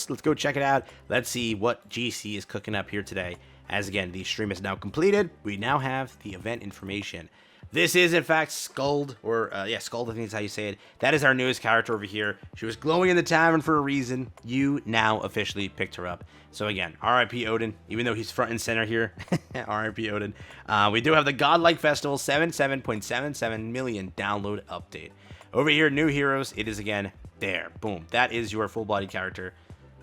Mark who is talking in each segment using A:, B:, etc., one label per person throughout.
A: first, let's go check it out. Let's see what GC is cooking up here today. As again, the stream is now completed. We now have the event information. This is, in fact, Skuld, or, yeah, Skuld, I think is how you say it. That is our newest character over here. She was glowing in the tavern for a reason. You now officially picked her up. So, again, RIP Odin, even though he's front and center here. RIP Odin. We do have the Godlike Festival 77.77 million download update. Over here, new heroes. It is, again, there. Boom. That is your full-body character.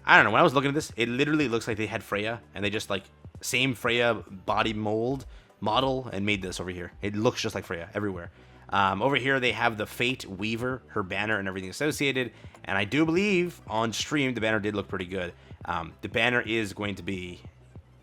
A: I don't know. When I was looking at this, it literally looks like they had Freya, and they just, like, same Freya body model and made this over here. It looks just like Freya everywhere. Over here they have the Fate Weaver, her banner and everything associated, and I do believe on stream the banner did look pretty good. The banner is going to be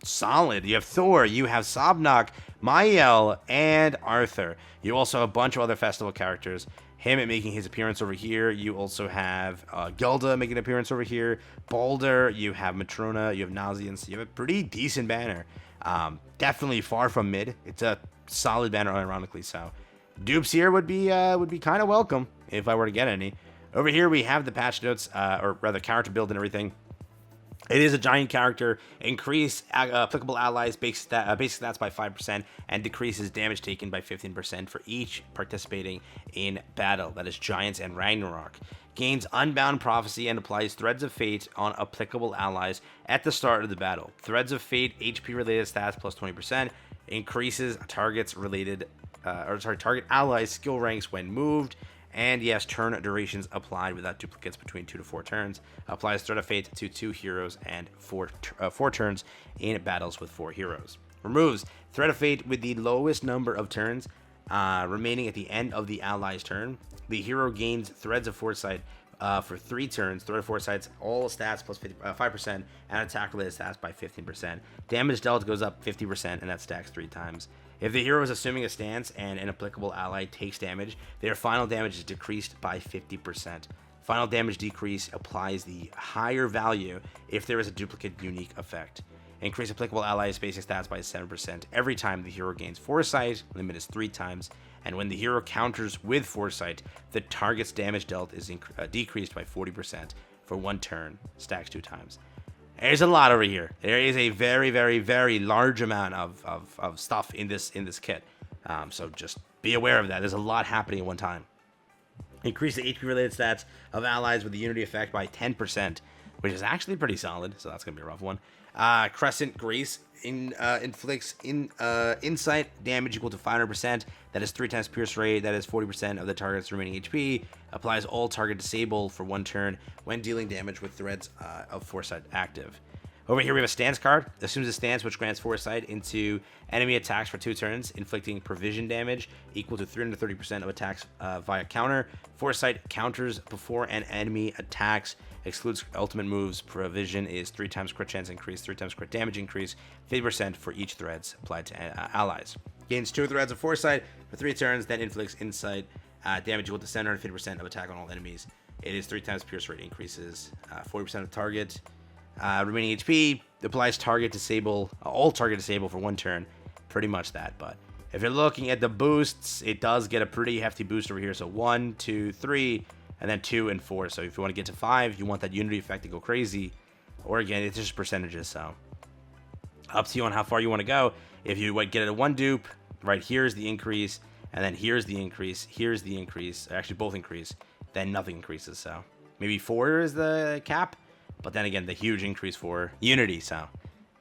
A: solid. You have Thor, you have Sobnok, Mael, and Arthur. You also have a bunch of other festival characters. Him making his appearance over here. You also have Gilda making an appearance over here. Balder, you have Matrona, you have Nazians. You have a pretty decent banner. Definitely far from mid. It's a solid banner, ironically. So, dupes here would be kind of welcome if I were to get any. Over here we have the patch notes, or rather character build and everything. It is a giant character. Increase applicable allies basic stats by 5% and decreases damage taken by 15% for each participating in battle. That is Giants and Ragnarok. Gains Unbound Prophecy and applies Threads of Fate on applicable allies at the start of the battle. Threads of Fate HP related stats plus 20%. Increases target allies skill ranks when moved. And yes, turn durations applied without duplicates between 2 to 4 turns. Applies Thread of Fate to 2 heroes and 4 turns in battles with 4 heroes. Removes Thread of Fate with the lowest number of turns remaining at the end of the ally's turn. The hero gains Threads of Foresight for 3 turns. Thread of Foresight's all stats plus 5% and attack related stats by 15%. Damage dealt goes up 50% and that stacks 3 times. If the hero is assuming a stance and an applicable ally takes damage, their final damage is decreased by 50%. Final damage decrease applies the higher value if there is a duplicate unique effect. Increase applicable allies' basic stats by 7% every time the hero gains Foresight, limit is 3 times, and when the hero counters with Foresight, the target's damage dealt is decreased by 40% for 1 turn, stacks 2 times. There's a lot over here. There is a very, very, very large amount of stuff in this kit. So just be aware of that. There's a lot happening at one time. Increase the HP related stats of allies with the Unity effect by 10%, which is actually pretty solid. So that's gonna be a rough one. Crescent Grace inflicts insight damage equal to 500%. That is 3 times pierce rate. That is 40% of the target's remaining HP. Applies all target disable for 1 turn when dealing damage with Threads of Foresight active. Over here we have a stance card. Assumes a stance which grants Foresight into enemy attacks for 2 turns, inflicting provision damage equal to 330% of attacks via counter. Foresight counters before an enemy attacks. Excludes ultimate moves. Provision is 3 times crit chance increase, 3 times crit damage increase, 50% for each threads applied to allies. Gains 2 threads of Foresight for 3 turns, then inflicts insight damage equal to 750% of attack on all enemies. It is 3 times pierce rate increases, 40% of target. Remaining HP applies target disable, all target disable for 1 turn. Pretty much that, but if you're looking at the boosts, it does get a pretty hefty boost over here. So 1, 2, 3. And then 2 and 4. So if you want to get to 5, you want that Unity effect to go crazy. Or again, it's just percentages. So up to you on how far you want to go. If you get it at 1 dupe, right here's the increase, and then here's the increase, here's the increase. Actually, both increase. Then nothing increases. So maybe 4 is the cap, but then again, the huge increase for Unity. So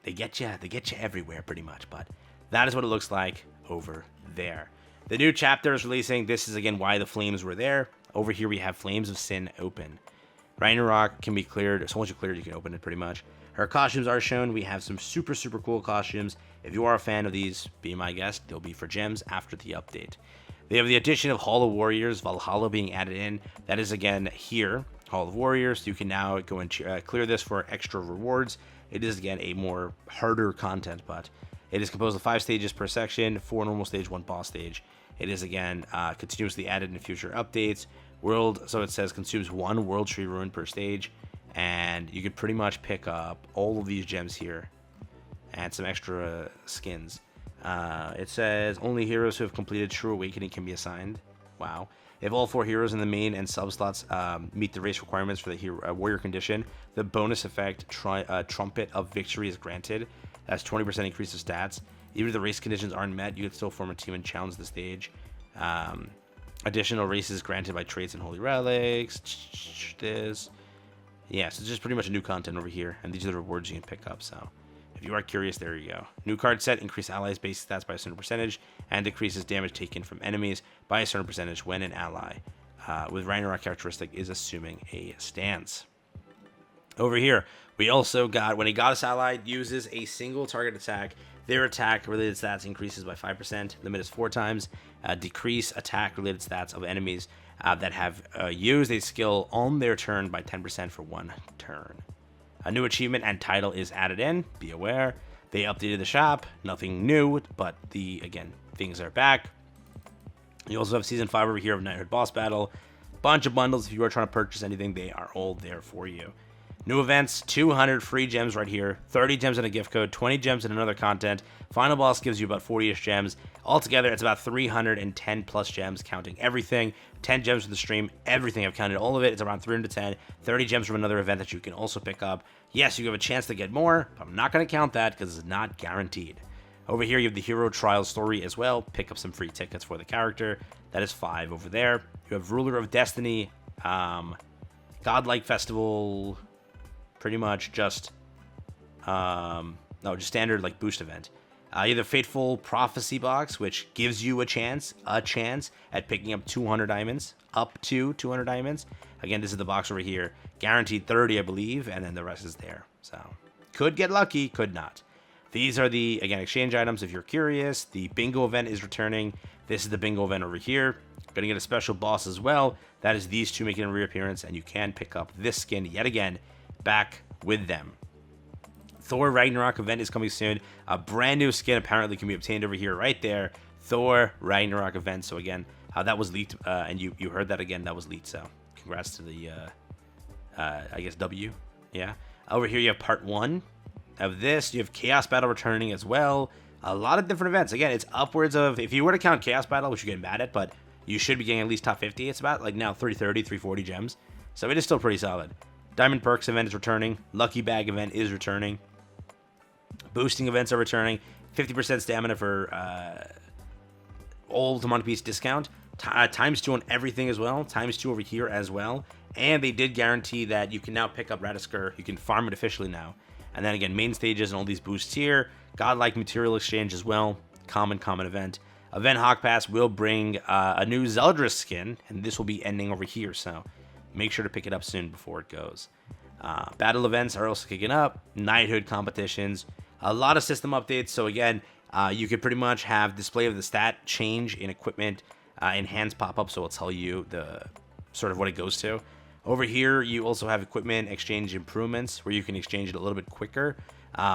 A: they get you everywhere pretty much. But that is what it looks like over there. The new chapter is releasing. This is again why the flames were there. Over here we have Flames of Sin open. Ragnarok can be cleared. So once you clear it, you can open it pretty much. Her costumes are shown. We have some super, super cool costumes. If you are a fan of these, be my guest. They'll be for gems after the update. They have the addition of Hall of Warriors, Valhalla being added in. That is again here, Hall of Warriors. You can now go and clear this for extra rewards. It is again a more harder content, but it is composed of 5 stages per section, 4 normal stage, 1 boss stage. It is again continuously added in future updates. So it says consumes 1 World Tree Ruin per stage, and you could pretty much pick up all of these gems here and some extra skins. It says only heroes who have completed True Awakening can be assigned. Wow. If all 4 heroes in the main and sub slots meet the race requirements for the hero, warrior condition, the bonus effect Trumpet of Victory is granted. That's 20% increase of stats. Even if the race conditions aren't met, you can still form a team and challenge the stage. Additional races granted by traits and holy relics. This. Yeah, so it's just pretty much new content over here, and these are the rewards you can pick up. So if you are curious, there you go. New card set, increase allies' base stats by a certain percentage, and decreases damage taken from enemies by a certain percentage when an ally with Ragnarok characteristic is assuming a stance. Over here, we also got, when a goddess ally uses a single target attack, their attack-related stats increases by 5%. Limit is 4 times. Decrease attack-related stats of enemies that have used a skill on their turn by 10% for 1 turn. A new achievement and title is added in. Be aware. They updated the shop. Nothing new, but again, things are back. You also have Season 5 over here of Knighthood Boss Battle. Bunch of bundles. If you are trying to purchase anything, they are all there for you. New events, 200 free gems right here, 30 gems in a gift code, 20 gems in another content. Final boss gives you about 40-ish gems. Altogether, it's about 310 plus gems, counting everything. 10 gems for the stream, everything. I've counted all of it. It's around 310. 30 gems from another event that you can also pick up. Yes, you have a chance to get more, but I'm not going to count that because it's not guaranteed. Over here, you have the Hero Trial story as well. Pick up some free tickets for the character. That is 5 over there. You have Ruler of Destiny, Godlike Festival, pretty much just just standard like boost event. You have the Fateful Prophecy box, which gives you a chance at picking up 200 diamonds, up to 200 diamonds. Again, this is the box over here, guaranteed 30, I believe, and then the rest is there. So could get lucky, could not. These are the, again, exchange items if you're curious. The bingo event is returning. This is the bingo event over here. Gonna get a special boss as well. That is these two making a reappearance, and you can pick up this skin yet again back with them. Thor Ragnarok event is coming soon. A brand new skin apparently can be obtained over here right there. Thor Ragnarok event. So again, that was leaked, and you heard that again. That was leaked. So congrats to the I guess W. Yeah. Over here you have part 1 of this. You have Chaos Battle returning as well. A lot of different events. Again, it's upwards of, if you were to count Chaos Battle, which you're getting mad at, but you should be getting at least top 50. It's about like now 330, 340 gems. So it is still pretty solid. Diamond Perks event is returning. Lucky Bag event is returning. Boosting events are returning. 50% stamina for all Demonic Beast discount. Times 2 on everything as well. Times 2 over here as well. And they did guarantee that you can now pick up Radisker. You can farm it officially now. And then again, main stages and all these boosts here. Godlike Material Exchange as well. Common event. Event Hawk Pass will bring a new Zeldris skin. And this will be ending over here. So make sure to pick it up soon before it goes. Battle events are also kicking up. Knighthood competitions. A lot of system updates. So again, you could pretty much have display of the stat change in equipment. Enhanced pop-up, so it'll tell you the sort of what it goes to. Over here, you also have equipment exchange improvements, where you can exchange it a little bit quicker.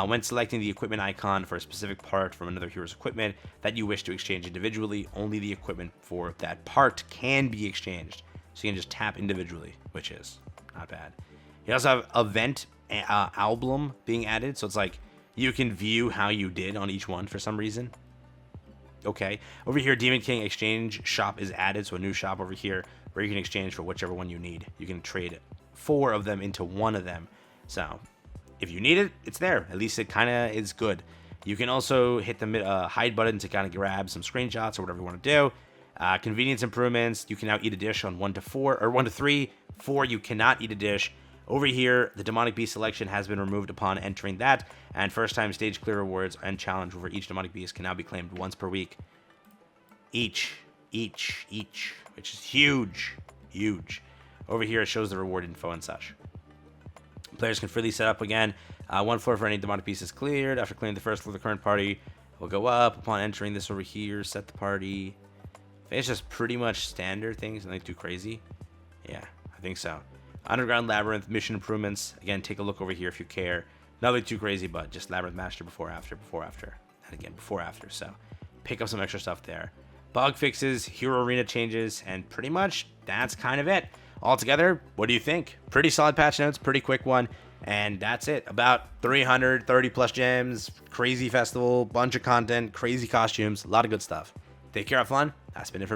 A: When selecting the equipment icon for a specific part from another hero's equipment that you wish to exchange individually, only the equipment for that part can be exchanged. So you can just tap individually, which is not bad. You also have event album being added, so it's like you can view how you did on each one for some reason. Okay, over here, Demon King Exchange Shop is added, so a new shop over here where you can exchange for whichever one you need. You can trade 4 of them into 1 of them. So if you need it, it's there. At least it kind of is good. You can also hit the hide button to kind of grab some screenshots or whatever you want to do. Convenience improvements. You can now eat a dish on 1 to 4 or 1 to 3. 4, you cannot eat a dish. Over here, the Demonic Beast selection has been removed upon entering that, and first-time stage clear rewards and challenge over each Demonic Beast can now be claimed once per week. Each, which is huge. Over here, it shows the reward info and such. Players can freely set up again. 1 floor for any Demonic Beast is cleared. After clearing the first floor, the current party will go up. Upon entering this over here, set the party. It's just pretty much standard things, nothing too crazy. Yeah, I think so. Underground Labyrinth, mission improvements. Again, take a look over here if you care. Nothing too crazy, but just Labyrinth Master before, after. And again, before, after. So pick up some extra stuff there. Bug fixes, hero arena changes, and pretty much that's kind of it. Altogether, what do you think? Pretty solid patch notes, pretty quick one. And that's it. About 330 plus gems, crazy festival, bunch of content, crazy costumes, a lot of good stuff. Take care, have fun. That's been it for me.